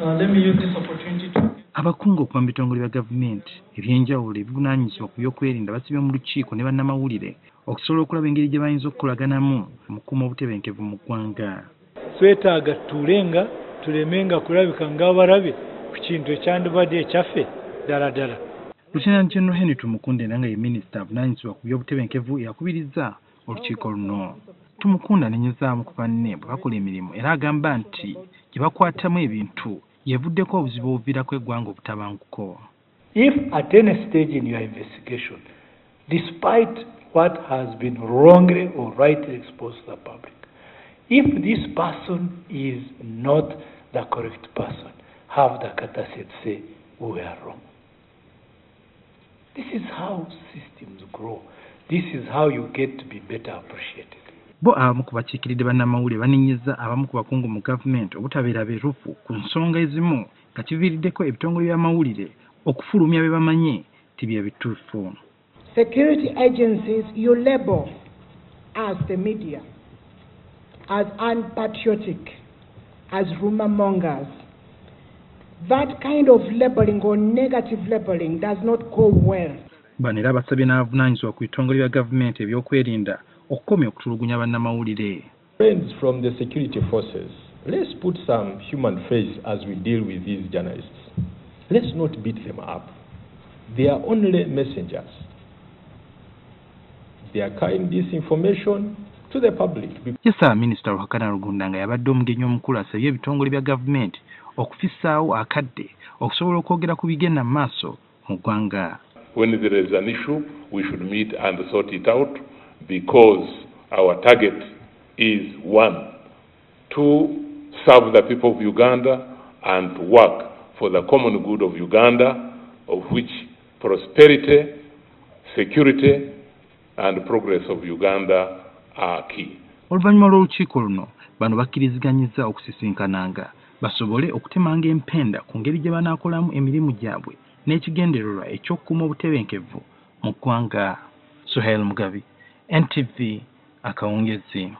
Let me use this opportunity to... Abakungu okuva mu bitongole bya gavumenti ebyenjawulo ebivunaanyizibwa ku byokwerinda basibye mu lukiiko ne bannamawulire okusobola okulaba engeri gye bayinza okukolaganamu mu kukuuma obutebenkevu mu ggwanga. Twetaaga tulenga tulemenga kulabika ng'abalabe ku kintu ekyandibadde ekyaffe ddala ddala. Lieutenant General Henry Tumukunde nga ye minisita avunaanyizibwa ku by'obutebenkevu yakubiriza olukiiko luno. Tumukunda nenyezaamu ku banne bwe bakola emirimu era agamba nti gye bakwatamu ebintu yevuddeko obuzibu obuviirako eggwanga obutabanguko. If at any stage in your investigation, despite what has been wrongly or rightly exposed to the public, if this person is not the correct person, have the courtesy to say, we are wrong. This is how systems grow. This is how you get to be better appreciated. Bo abamu ku bakiikiridde bannamawulire banenyezza abamu ku bakungu mu gavumenti obutabeera beerufu ku nsonga ezimu nga kiviiriddeko ebitongole by'amawulire okufulumya bye bamanye tibye bituufu. Security agencies you label as the media, as unpatriotic, as rumor mongers. That kind of labeling or negative labeling does not go well. Bano era basabye n'abavunaanyizibwa ku bitongole bya gavumenti ebyokwerinda okukomya okutulugunya bannamawulire. Friends from the security forces, let's put some human face as we deal with these journalists. Let's not beat them up. They are only messengers. They are carrying this information to the public. Yesa Minisita Ruhakana Rugunda nga yabadde omugenyi omukulu asabye ebitongole bya gavumenti okufissaawo akadde okusobola okwogera ku bigenda mu maaso mu ggwanga. When there is an issue, we should meet and sort it out, because our target is one, to serve the people of Uganda and to work for the common good of Uganda, of which prosperity, security and progress of Uganda are key. Oluvannyuma lw'olukiiko luno bano bakkiriziganyizza okusisinkananga basobole okutemanga empenda ku ngeri gye banaakolamu emirimu gyabwe n'ekigendererwa eky'okukuuma obutebenkevu mu ggwanga. Suhail Mugabi, NTV, Akawungeezi.